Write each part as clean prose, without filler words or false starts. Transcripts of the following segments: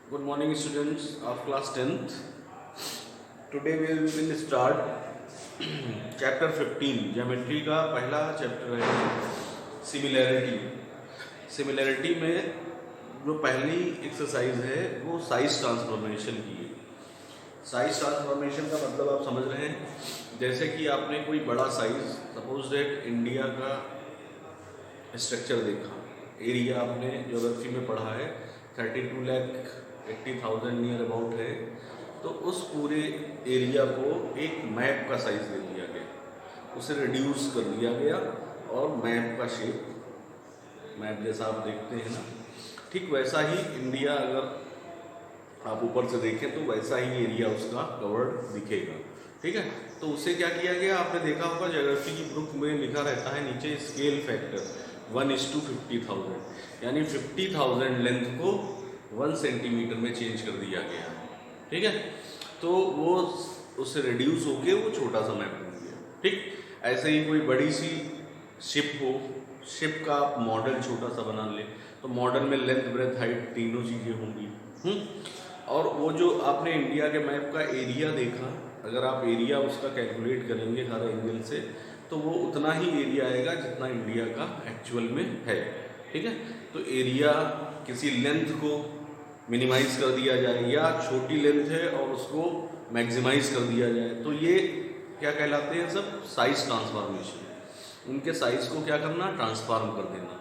Good morning, students of class 10th. Today we will start chapter 15. Geometry का पहला chapter है similarity. Similarity में जो पहली एक्सरसाइज है वो साइज ट्रांसफॉर्मेशन की है। साइज ट्रांसफॉर्मेशन का मतलब आप समझ रहे हैं, जैसे कि आपने कोई बड़ा साइज, सपोज दैट इंडिया का स्ट्रक्चर देखा, एरिया आपने ज्योग्राफी में पढ़ा है 32,80,000 नियर अबाउट है, तो उस पूरे एरिया को एक मैप का साइज दे दिया गया, उसे रिड्यूस कर दिया गया और मैप का शेप, मैप जैसा आप देखते हैं ना, ठीक वैसा ही इंडिया अगर आप ऊपर से देखें तो वैसा ही एरिया उसका कवर्ड दिखेगा। ठीक है, तो उसे क्या किया गया, आपने देखा होगा ज्योग्राफी की बुक में लिखा रहता है नीचे स्केल फैक्टर 1:50,000, यानी 50,000 लेंथ को 1 सेंटीमीटर में चेंज कर दिया गया। ठीक है, तो वो उससे रिड्यूस होके वो छोटा सा मैप बन गया। ठीक, ऐसे ही कोई बड़ी सी शिप हो, शिप का आप मॉडल छोटा सा बना ले तो मॉडल में लेंथ ब्रेथ हाइट तीनों चीज़ें होंगी। और वो जो आपने इंडिया के मैप का एरिया देखा, अगर आप एरिया उसका कैलकुलेट करेंगे हर एंगल से तो वो उतना ही एरिया आएगा जितना इंडिया का एक्चुअल में है। ठीक है, तो एरिया किसी लेंथ को मिनिमाइज कर दिया जाए या छोटी लेंथ है और उसको मैक्सिमाइज कर दिया जाए तो ये क्या कहलाते हैं, सब साइज ट्रांसफॉर्मेशन। उनके साइज को क्या करना, ट्रांसफॉर्म कर देना।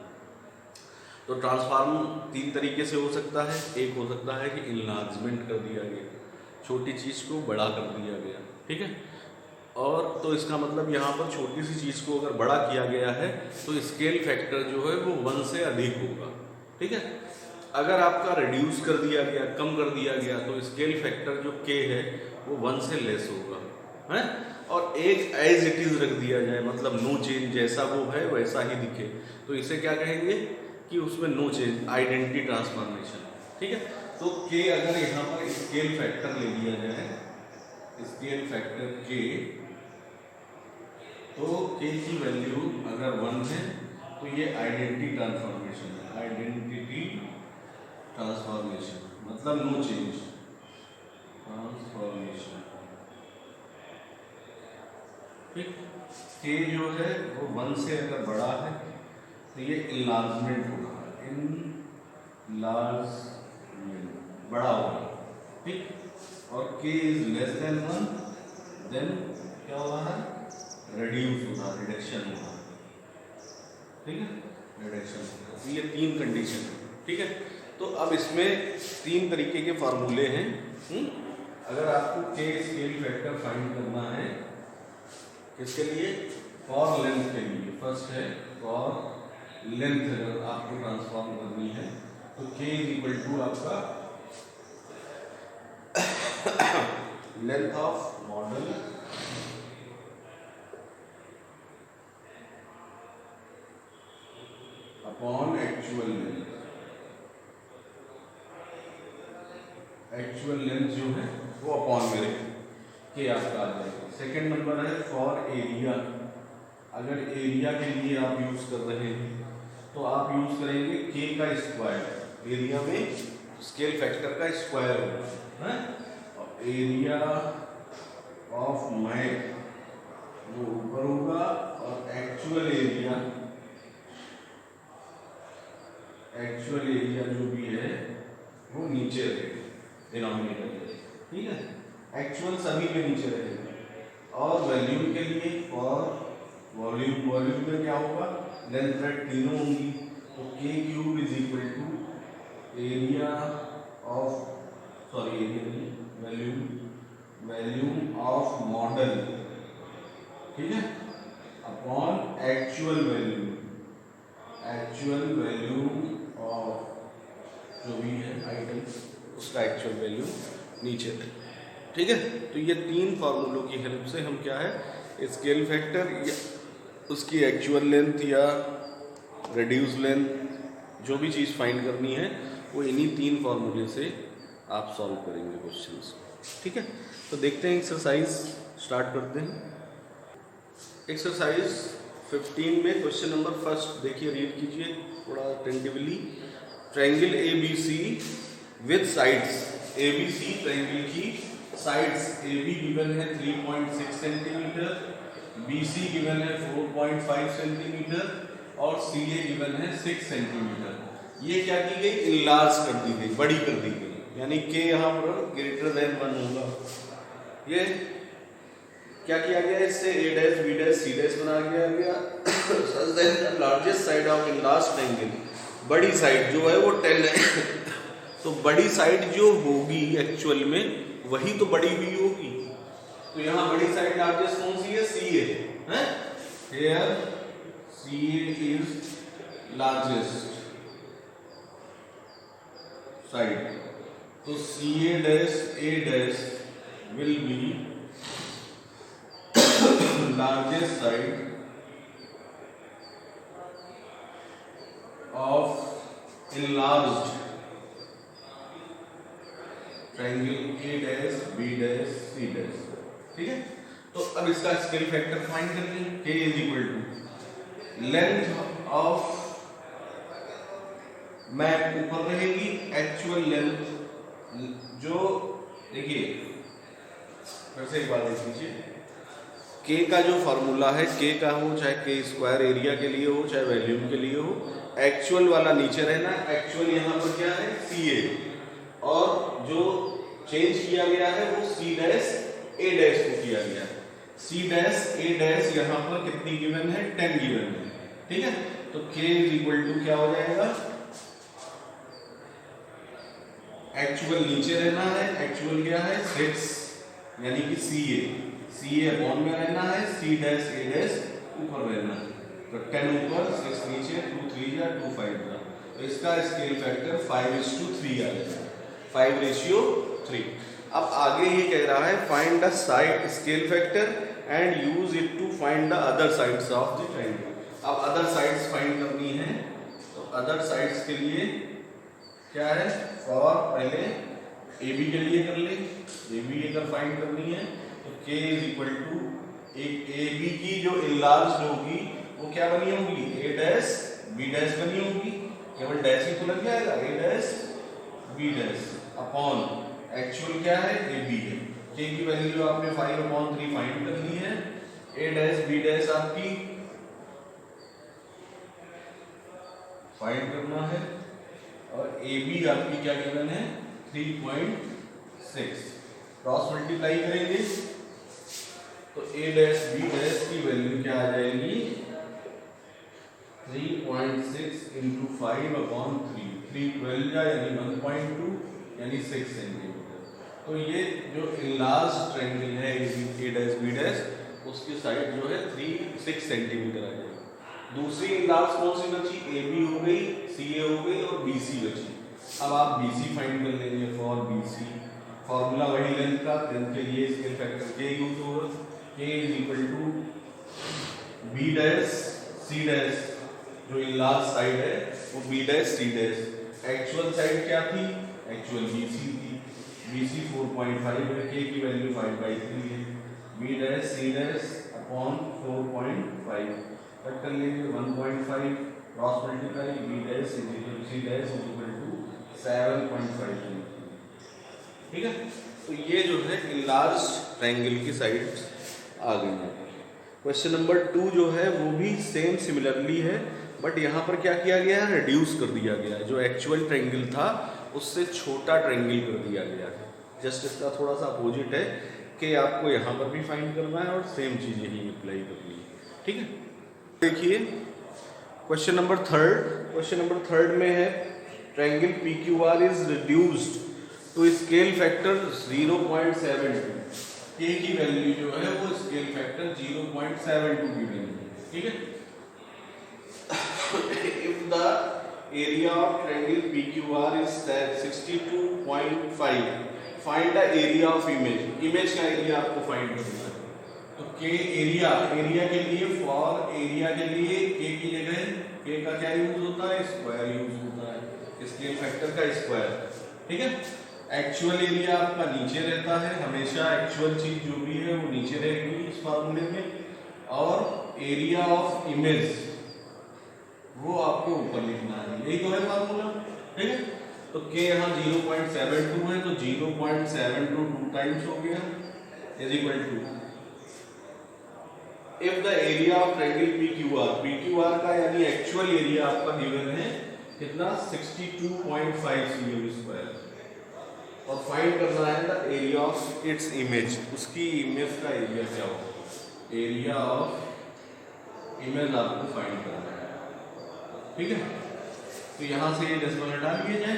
तो ट्रांसफॉर्म 3 तरीके से हो सकता है। एक हो सकता है कि इनलार्जमेंट कर दिया गया, छोटी चीज़ को बड़ा कर दिया गया। ठीक है, और तो इसका मतलब यहाँ पर छोटी सी चीज़ को अगर बड़ा किया गया है तो स्केल फैक्टर जो है वो 1 से अधिक होगा। ठीक है, अगर आपका रिड्यूस कर दिया गया, कम कर दिया गया, तो स्केल फैक्टर जो k है वो 1 से लेस होगा, है। और एक एज इट इज़ रख दिया जाए, मतलब नो चेंज, जैसा वो है वैसा ही दिखे, तो इसे क्या कहेंगे कि उसमें नो चेंज, आइडेंटिटी ट्रांसफॉर्मेशन। ठीक है, तो k अगर यहाँ पर स्केल फैक्टर ले लिया जाए, स्केल फैक्टर k, तो k की वैल्यू अगर 1 है तो ये आइडेंटिटी ट्रांसफॉर्मेशन है। आइडेंटिटी ट्रांसफॉर्मेशन मतलब नो चेंज ट्रांसफॉर्मेशन। ठीक, k जो है वो 1 से अगर बड़ा है तो ये इनलार्जमेंट होगा, इनलार्जमेंट बड़ा होगा। ठीक, और k is less than 1 then क्या होगा है, रिड्यूस होगा, रिडक्शन होगा। ठीक है, रिडक्शन होगा। तो ये 3 कंडीशन है। ठीक है, तो अब इसमें 3 तरीके के फार्मूले हैं। अगर आपको k स्केल फैक्टर फाइंड करना है, किसके लिए, फॉर लेंथ के लिए, फर्स्ट है फॉर लेंथ, अगर आपको ट्रांसफॉर्म करनी है तो k इज इक्वल टू आपका length of model upon actual length. Actual length जो है वो अपॉन में के आपका आ जाएगा। सेकेंड नंबर है फॉर एरिया। अगर एरिया के लिए आप यूज कर रहे हैं तो आप यूज करेंगे k का स्क्वायर, एरिया में स्केल फैक्टर का स्क्वायर होगा, है। और एरिया ऑफ मैप वो ऊपर होगा और एक्चुअल एरिया जो भी है वो नीचे रहेगा, डिनोमिनेटर में। ठीक है, एक्चुअल सभी के नीचे रहेगा। और वॉल्यूम के लिए फॉर वॉल्यूम, वॉल्यूम में क्या होगा, लेंथ ब्रेथ तीनों होंगी, तो k cube is equal to area of, sorry area नहीं, वॉल्यूम ऑफ मॉडल, ठीक है, अपॉन एक्चुअल वैल्यूम ऑफ जो भी है आइटम, उसका एक्चुअल वैल्यू नीचे है। ठीक है, तो ये 3 फार्मूलों की हेल्प से हम क्या है, स्केल फैक्टर या उसकी एक्चुअल लेंथ या रिड्यूस लेंथ, जो भी चीज़ फाइंड करनी है वो इन्हीं 3 फार्मूले से आप सॉल्व करेंगे क्वेश्चंस को। ठीक है, तो देखते हैं एक्सरसाइज स्टार्ट करते हैं। एक्सरसाइज 15 में क्वेश्चन नंबर फर्स्ट देखिए, रीड कीजिए थोड़ा attentively. Triangle ABC with sides ABC triangle की साइड्स AB गिवन है 3.6 सेंटीमीटर, BC गिवन है 4.5 सेंटीमीटर और CA गिवन है 6 सेंटीमीटर। ये क्या की गई, इनलार्ज कर दी गई, बड़ी कर दी गई, यानी K यहाँ पर ग्रेटर देन 1 होगा। ये क्या किया गया, इससे A dash B dash C dash बना दिया गया। Such that largest side of enlarge triangle, बड़ी साइड जो है वो 10 है। तो बड़ी साइड जो होगी एक्चुअल में वही तो बड़ी भी होगी। तो यहाँ बड़ी साइड लार्जेस्ट कौन सी है, CA है। Here CA is largest side, तो CA dash A dash will be largest side of enlarged triangle A dash B dash C dash। ठीक है, तो अब इसका स्केल फैक्टर फाइंड कर लें। K is equal to length of map ऊपर रहेगी, एक्चुअल लेंथ जो, देखिए फिर से एक बात देख लीजिए, K का जो फॉर्मूला है, K का हो चाहे K स्क्वायर एरिया के लिए हो चाहे वॉल्यूम के लिए हो, एक्चुअल वाला नीचे रहना। एक्चुअल यहाँ पर क्या है, CA, और जो चेंज किया गया है वो C डैश A डैश को किया गया है। C डैश A डैश यहाँ पर कितनी गिवन है, 10 गिवन है। ठीक है, तो K इज इक्वल टू क्या हो जाएगा, एक्चुअल नीचे रहना है, एक्चुअल क्या है 6, यानी कि CA अपॉन में रहना है, C डैश A डैश ऊपर रहना है। तो 10 ऊपर 6 नीचे, 2 3 या 2 5 का, तो इसका स्केल फैक्टर 5:3 आ जाएगा, 5:3। अब आगे ये कह रहा है find the side scale factor and use it to find the other sides of the triangle. अब अदर साइड्स फाइंड करनी है, तो अदर साइड्स के लिए क्या है, फॉर पहले AB के लिए कर ले, AB अगर फाइंड करनी है तो K इज इक्वल टू एक AB की जो इनलार्ज होगी वो क्या बनी होगी, A डैश B डैश बनी होगी, केवल डैश ही तो लग जाएगा, A dash B dash upon actual क्या है, AB है। K की वैल्यू आपने 5/3 फाइंड कर ली है, A डैश B डैश आपकी फाइंड करना है, और AB आपकी क्या गिवन है 3.6। क्रॉस मल्टीप्लाई करेंगे तो A डैश B डैश की वैल्यू क्या आ जाएगी, 3.6 इंटू 5/3, 312 यानी 1.2 यानी 6 सेंटीमीटर। तो ये जो इनलार्ज ट्रायंगल है A डैश B डैश, उसकी साइड जो है 6 सेंटीमीटर आ जाएगी। दूसरी इनलार्ज कौन सी बची, AB हो गई, CA हो गई और BC बची। अब आप BC फाइंड कर लेंगे, फॉर BC फॉर्मूला वही लेंथ का, लेंथ के लिए स्केल फैक्टर K यूज होगा। K is equal to B dash C dash, जो इनलार्ज साइड है वो B dash C dash. Actual side क्या थी, एक्चुअल BC थी, BC 4.5 है, K की वैल्यू 5/3 है, B dash C dash upon 4.5 cut कर लेंगे, 1.5 cross multiply, B dash is equal to C dash is equal to 7.5। ठीक है, तो ये जो है इनलार्ज ट्रायंगल की साइड आ गई है। क्वेश्चन नंबर 2 जो है वो भी सेम सिमिलरली है, बट यहाँ पर क्या किया गया है, रिड्यूस कर दिया गया है। जो एक्चुअल ट्रायंगल था उससे छोटा ट्रायंगल कर दिया गया है। जस्ट इसका थोड़ा सा अपोजिट है कि आपको यहाँ पर भी फाइंड करना है और सेम चीज़ यही अप्लाई करनी है। ठीक है, देखिए क्वेश्चन नंबर 3। क्वेश्चन नंबर 3 में है triangle PQR is reduced to scale factor 0.72। K की वैल्यू जो है वो स्केल फैक्टर 0.72 की वैल्यू, ठीक है। If the area of triangle PQR is 62.5, find the area of image। Image का एरिया आपको फाइंड करना है। तो K एरिया के लिए, फॉर एरिया के लिए K की जगह K का क्या यूज होता है, स्क्वायर यूज होता है, स्केल फैक्टर का स्क्वायर। ठीक है, एक्चुअल एरिया आपका नीचे रहता है, हमेशा एक्चुअल चीज जो भी है वो नीचे रहेगी इस फार्मूले में, और एरिया ऑफ इमेज वो आपको ऊपर लिखना है, यही तो है फार्मूला। ठीक है, तो k यहाँ 0.72 है, तो 0.72 2 टाइम्स हो गया is equal to, if the area of triangle PQR का यानी एक्चुअल एरिया आपका गिवन है कितना 62.5 cm स्क्वायर, और फाइंड करना है the area of its image, उसकी इमेज का एरिया क्या होगा, एरिया ऑफ इमेज आपको फाइंड करना है। ठीक है, तो यहां से ये डेसिमल हटा दिए जाए,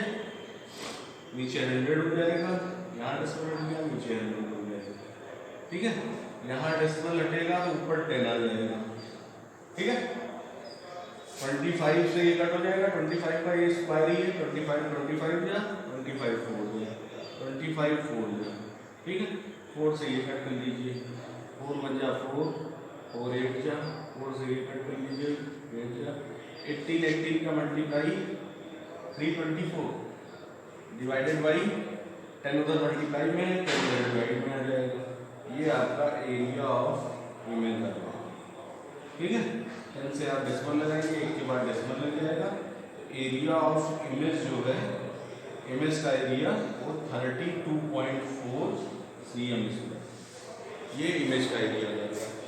नीचे 100 हो जाएगा, यहाँ डेसिमल हट गया, नीचे 100 हो जाएगा। ठीक है, यहाँ डेसिमल हटेगा तो ऊपर 10 आ जाएगा। ठीक है, 25 से ये कट हो जाएगा, 25 का ये स्क्वायर ही है, 25 जा 25 4 जा 25 4 जा। ठीक है, 4 से ये कट कर लीजिए, 4 1 जा 4, 4 8 जा, 4 से ये कट कर लीजिए 8 जा, 18 का मल्टीप्लाई 324 डिवाइडेड बाई 10 उधर मल्टीप्लाई में 10 उधर डिवाइड में आ जाएगा। ये आपका एरिया ऑफ इमेज है। ठीक है, 10 से आप डेसिमल लगाएंगे, एक के बाद डेसिमल लग जाएगा, तो एरिया ऑफ इमेज जो है, इमेज का एरिया वो 32.4 cm स्क्वायर, ये इमेज का एरिया है।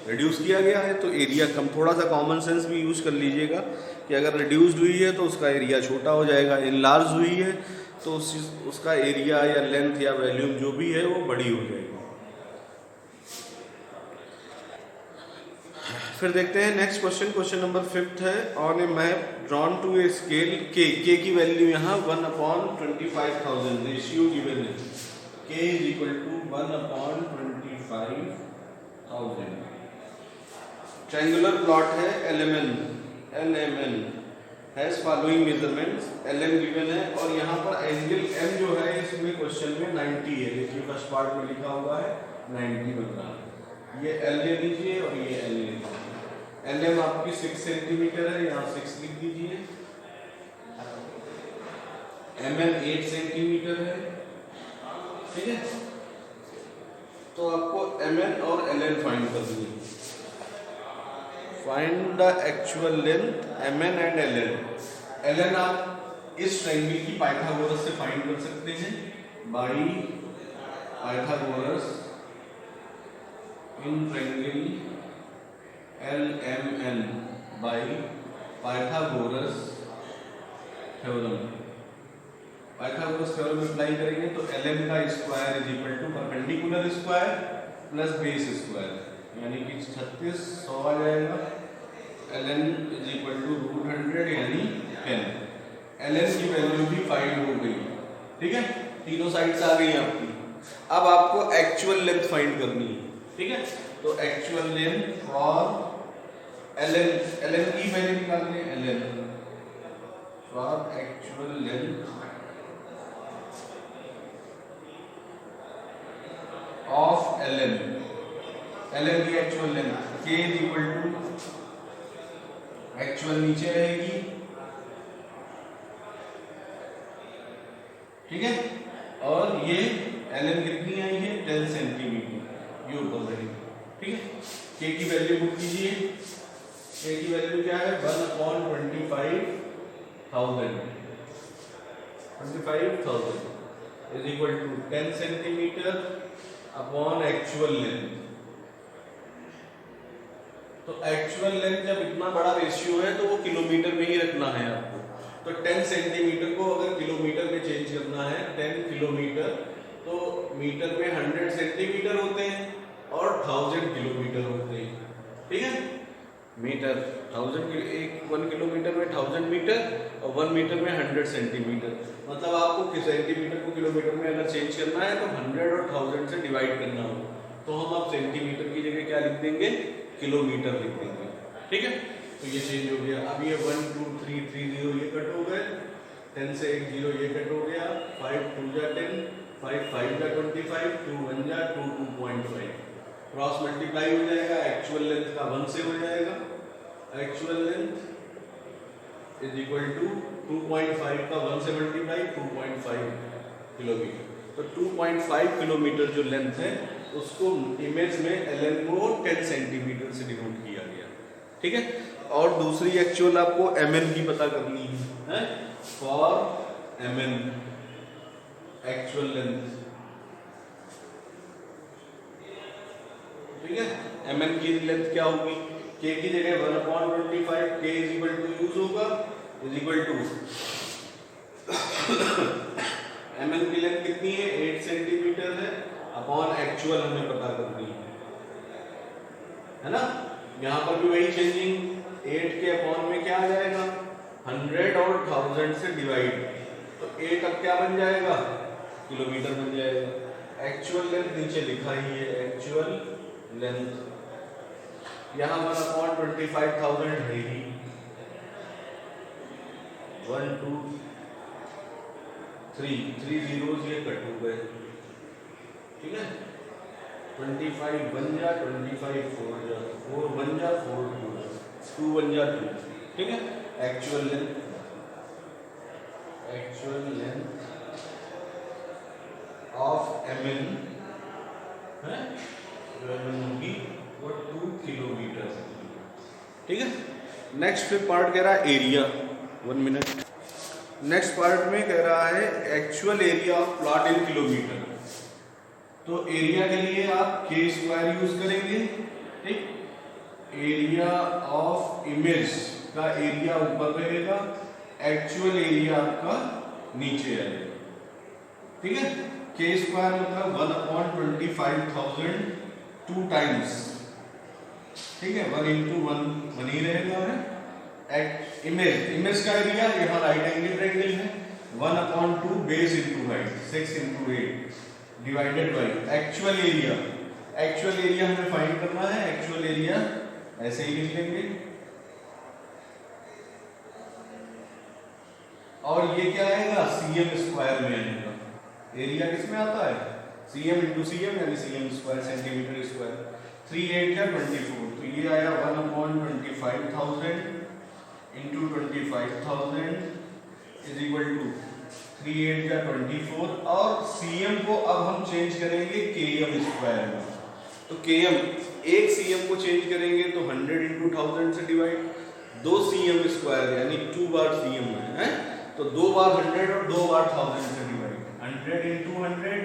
रिड्यूस किया गया है तो एरिया कम, थोड़ा सा कॉमन सेंस भी यूज कर लीजिएगा कि अगर रिड्यूस्ड हुई है तो उसका एरिया छोटा हो जाएगा, इनलार्ज हुई है तो उसका एरिया या लेंथ या वॉल्यूम जो भी है वो बड़ी हो जाएगी। फिर देखते हैं नेक्स्ट क्वेश्चन, क्वेश्चन नंबर 5 है, on a map drawn to a scale के की वैल्यू यहाँ 1/25,000 रेशियो गिवन है, k is equal to 1/25,000। Triangular plot है LMN has following measurements, LM given है और यहाँ पर एंगल M जो है इसमें क्वेश्चन में 90 है, देखिए फर्स्ट पार्ट में लिखा हुआ है 90 बन रहा है। ये L ले लीजिए और ये L ले लीजिए। LM आपकी 6 सेंटीमीटर है, यहाँ 6 लिख दीजिए, MN 8 सेंटीमीटर है। ठीक है, तो आपको MN और LN फाइंड करनी है। Find the actual length MN and LN। LN आप इस ट्रायंगल की पाइथागोरस से फाइंड कर सकते हैं, by Pythagoras in triangle LMN by Pythagoras theorem. Pythagoras theorem apply करेंगे तो LM का square is equal to perpendicular square plus base square, यानी कि 3600 आ जाएगा। LN इज इक्वल टू √100 यानी 10। LN की वैल्यू भी फाइंड हो गई। ठीक है, तीनों साइड्स आ गई आपकी। अब आपको एक्चुअल लेंथ फाइंड करनी है। ठीक है, तो एक्चुअल लेंथ फॉर LN की वैल्यू निकालनी है, LN for actual length of LN की actual length k is equal to actual नीचे रहेगी। ठीक है, और ये LN कितनी आई है 10 सेंटीमीटर, ये ऊपर रहेगी। ठीक है, k की वैल्यू बुक कीजिए, k की वैल्यू क्या है 1/25,000 is equal to 10 centimetre upon actual length. तो एक्चुअल लेंथ जब इतना बड़ा रेशियो है तो वो किलोमीटर में ही रखना है आपको। तो 10 सेंटीमीटर को अगर किलोमीटर में चेंज करना है, 10 किलोमीटर, तो मीटर में 100 सेंटीमीटर होते हैं और 1000 किलोमीटर होते हैं। ठीक है, मीटर 1 किलोमीटर में 1000 मीटर और 1 मीटर में 100 सेंटीमीटर। मतलब आपको सेंटीमीटर को किलोमीटर में अगर चेंज करना है तो 100 और 1000 से डिवाइड करना हो, तो हम अब सेंटीमीटर की जगह क्या लिख देंगे, किलोमीटर लिख देंगे। ठीक है, तो ये चेंज हो गया। अब ये 1 2 3 3 0 ये कट हो गए, 10 से 1 0 ये कट हो गया, 5 2 जा 10, 5 5 जा 25, 2 1 जा 2 2.5, क्रॉस मल्टीप्लाई हो जाएगा, एक्चुअल लेंथ का 1 से हो जाएगा। Actual length is equal to 2.5 का 1 से मल्टीप्लाई 2.5 किलोमीटर। तो 2.5 किलोमीटर जो लेंथ है उसको इमेज में LN को 10 सेंटीमीटर से डिनोट किया गया। ठीक है, और दूसरी एक्चुअल आपको MN की पता करनी है। फॉर MN एक्चुअल लेंथ, ठीक है। mn की लेंथ क्या होगी, k की जगह 1/25, k is equal to use होगा, इज इक्वल टू mn की लेंथ कितनी है 8 सेंटीमीटर है, अपॉन एक्चुअल हमें पता करनी है ना। यहाँ पर भी वही चेंजिंग, 8 के अपॉन में क्या आ जाएगा 100 और 1000 से डिवाइड, तो 8 अब क्या बन जाएगा किलोमीटर बन जाएगा। एक्चुअल लेंथ नीचे लिखा ही है, एक्चुअल लेंथ यहाँ 1/25,000 है ही, 1 2 3 zeros ये कट हो गए, ठीक है। 25 बन जा, 25 4 जा, 4 बन जा, 4 2 जा, 2 बन जा 2, ठीक है। एक्चुअल लेंथ ऑफ mn है, जो mn होगी वो 2 किलोमीटर, ठीक है। नेक्स्ट फिर पार्ट कह रहा है एरिया, 1 मिनट। नेक्स्ट पार्ट में कह रहा है actual area of plot in kilometre. तो एरिया के लिए आप k स्क्वायर यूज करेंगे, ठीक। एरिया ऑफ इमेज का एरिया ऊपर रहेगा, एक्चुअल एरिया आपका नीचे आएगा, ठीक है। k स्क्वायर मतलब 1/25,000 2 टाइम्स, ठीक है। 1 × 1 1 ही रहेगा है। इमेज का एरिया यहाँ राइट एंगल ट्रायंगल है, 1/2 base into height 6 × 8 divided by actual area. Actual area हमें फाइंड करना है, एक्चुअल एरिया ऐसे ही लिख लेंगे, और ये क्या आएगा cm स्क्वायर में आएगा। एरिया किस में आता है cm × cm यानी cm स्क्वायर सेंटीमीटर स्क्वायर। 3 8 या 24, तो ये आया 1/25,000 इंटू 25,000 इज इक्वल टू 3 8 या 24, और cm को अब हम चेंज करेंगे km स्क्वायर में। तो km, एक cm को चेंज करेंगे तो 100 × 1000 से डिवाइड, 2 cm स्क्वायर यानी 2 बार cm है, तो 2 बार 100 और 2 बार 1000 से डिवाइड, 100 × 100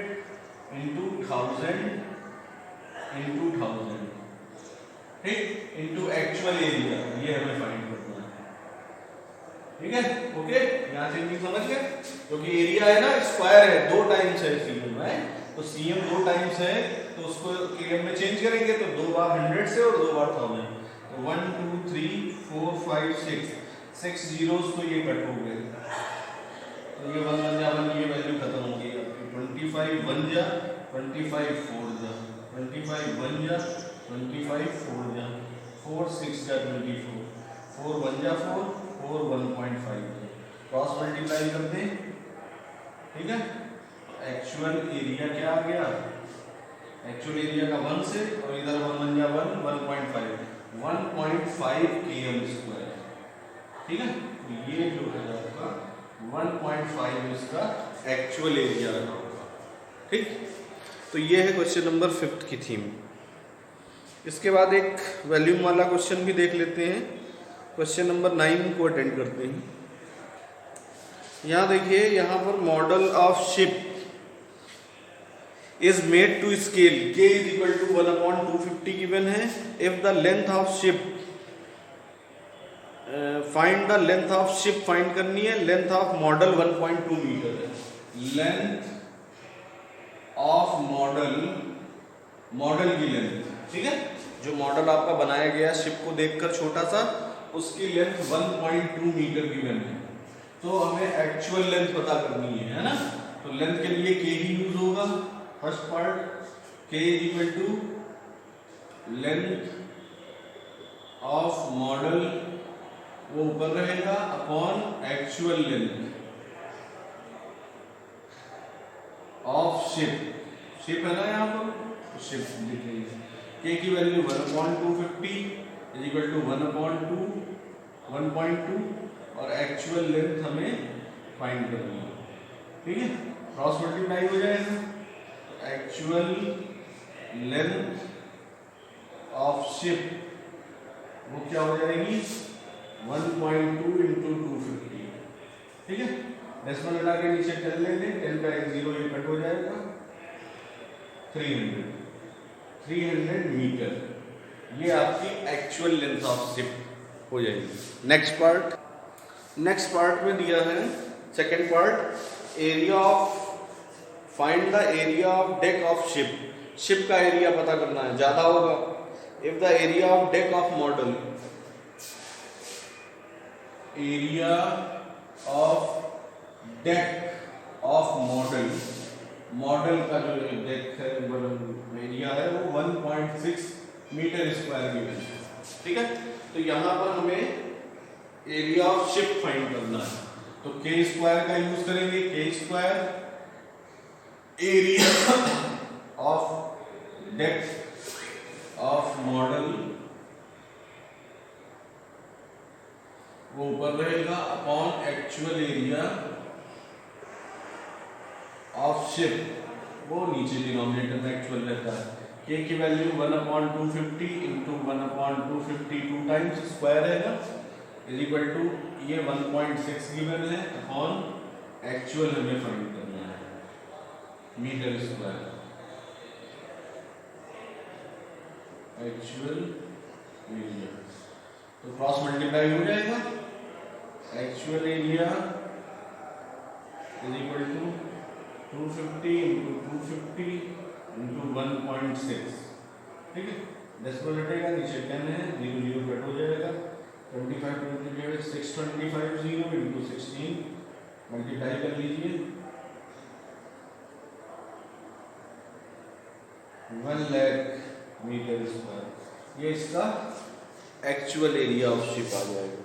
इंटू 1000 इंटू 1000, ठीक, इंटू एक्चुअल एरिया, ये हमें फाइंड करना है, ठीक है। ओके, यहाँ चेंजिंग समझ गए, क्योंकि एरिया है ना स्क्वायर है, 2 टाइम्स है cm है, तो cm 2 टाइम्स है, तो उसको km में चेंज करेंगे तो 2 बार 100 से और 2 बार 1000, तो 1 2 3 4 5 6 zeros, तो ये कट हो गए, तो ये 1 बन जा 1, ये वैल्यू खत्म हो गई आपकी। 25 बन जा, 25 4 जा, 25 बन जा, 25 4 जा, 4 6 जा 24, 4 बन जा 4 4 1.5, क्रॉस मल्टीप्लाई कर दें, ठीक है। एक्चुअल एरिया क्या आ गया, एक्चुअल एरिया का 1 से, और इधर 1 बन जा 1 1.5 km स्क्वायर, ठीक है। तो ये जो है आपका 1.5 इसका एक्चुअल एरिया रहा होगा, ठीक। तो ये है क्वेश्चन नंबर 5 की थीम। इसके बाद एक वॉल्यूम वाला क्वेश्चन भी देख लेते हैं, क्वेश्चन नंबर 9 को अटेंड करते हैं। यहाँ देखिए, यहाँ पर model of ship is made to scale, k is equal to 1/250 given है। if the length of ship, find the length of ship, find करनी है, length of model 1.2 मीटर है, length of model, मॉडल की length, ठीक है। जो model आपका बनाया गया शिप को देखकर छोटा सा, उसकी लेंथ 1.2 मीटर गिवन है, तो हमें एक्चुअल लेंथ पता करनी है ना। तो लेंथ के लिए k ही यूज होगा, first part k is equal to length of model, वो ऊपर रहेगा, upon actual length of ship, ship है ना यहाँ पर, शिप लिख लीजिए। k की वैल्यू 1/250 इज इक्वल टू 1/2, और एक्चुअल लेंथ हमें फाइंड करनी है, ठीक है। क्रॉस मल्टीप्लाई हो जाएगा, एक्चुअल लेंथ ऑफ शिप वो क्या हो जाएगी 1.2 × 250, ठीक है। डेसिमल हटा के नीचे 10 ले लें, 10 का एक 0 ये कट हो जाएगा, 300 मीटर, ये आपकी एक्चुअल लेंथ ऑफ शिप हो जाएगी। नेक्स्ट पार्ट में दिया है second part, area of, find the area of deck of ship. Ship का एरिया पता करना है, ज्यादा होगा। If the area of deck of model, area of deck of model का जो डेक है, एरिया है वो 1.6 मीटर स्क्वायर गिवन है, ठीक है। तो यहां पर हमें एरिया ऑफ शिप फाइंड करना है, तो के स्क्वायर का यूज करेंगे, के square area of deck of model वो ऊपर रहेगा upon actual area of ship, वो नीचे डिनोमिनेटर में एक्चुअल रहता है। के की वैल्यू 1/250 इंटू 1/250 2 टाइम्स स्क्वायर है ना, इज इक्वल टू ये 1.6 गिवन है अपॉन एक्चुअल हमें फाइंड करना है मीटर स्क्वायर, एक्चुअल एरिया, तो क्रॉस मल्टीप्लाई हो जाएगा, actual area is equal to 250 into 250 into 1.6, ठीक है। डेसिमल हटेगा, नीचे 10 है, 0 0 कट हो जाएगा, 25 625 0 इंटू 16 मल्टीप्लाई कर लीजिए, 1 लाख मीटर स्क्वायर, ये इसका एक्चुअल एरिया ऑफ शिप आ जाएगा।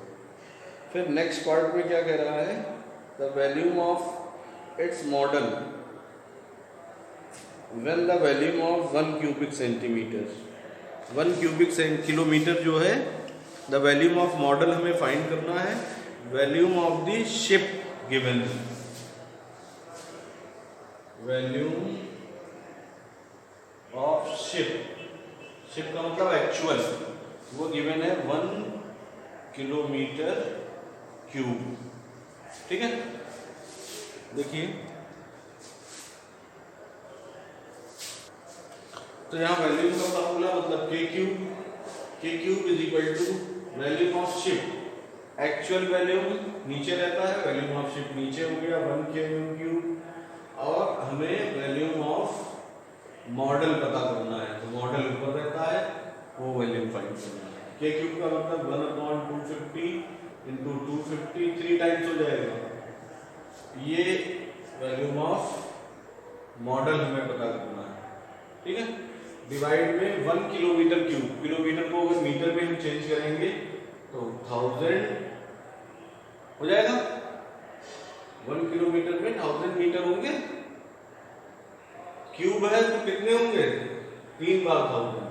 फिर नेक्स्ट पार्ट में क्या कह रहा है, the volume of its model when the volume of 1 cubic centimetre, 1 cubic kilometre जो है, द वॉल्यूम ऑफ मॉडल हमें फाइंड करना है, volume of the ship given, volume of ship का मतलब एक्चुअल, वो गिवन है 1 किलोमीटर क्यूब, ठीक है। देखिए तो यहाँ वॉल्यूम का फॉर्मूला मतलब K cube is equal to volume of ship, actual volume नीचे रहता है, वॉल्यूम ऑफ शिप नीचे हो गया 1 क्यूब, और हमें वॉल्यूम ऑफ मॉडल पता करना है, तो मॉडल ऊपर रहता है, वो वॉल्यूम फाइंड करना है। के क्यूब का मतलब 1/250 इंटू 250 3 टाइम्स हो जाएगा, ये वॉल्यूम ऑफ मॉडल हमें पता करना है, ठीक है। डिवाइड में 1 किलोमीटर क्यूब, किलोमीटर को अगर मीटर में हम चेंज करेंगे तो 1000 हो जाएगा, 1 किलोमीटर में 1000 मीटर होंगे, क्यूब है तो कितने होंगे, 3 बार 1000,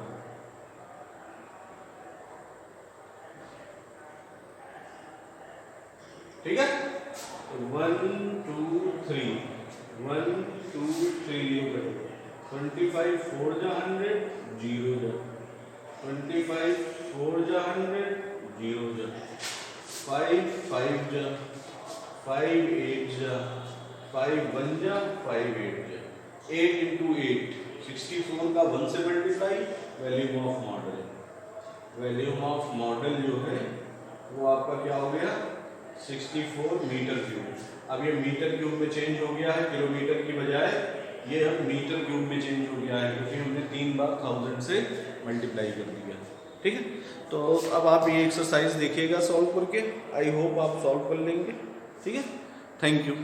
ठीक है। 1 2 3 1 2 3 25 4 जा 100 0 जा 25 4 जा 100 0 जा 5 5 जा 5 8 जा 5 1 जा 5 8 जा 8 इंटू 8 64 का 1 से multiply, volume of model, volume of model जो है वो आपका क्या हो गया 64 मीटर क्यूब। अब ये मीटर क्यूब में चेंज हो गया है, किलोमीटर की बजाय ये अब मीटर क्यूब में चेंज हो गया है, क्योंकि हमने 3 बार 1000 से मल्टीप्लाई कर दिया, ठीक है। तो अब आप ये एक्सरसाइज देखिएगा सॉल्व करके, आई होप आप सॉल्व कर लेंगे, ठीक है। Thank you.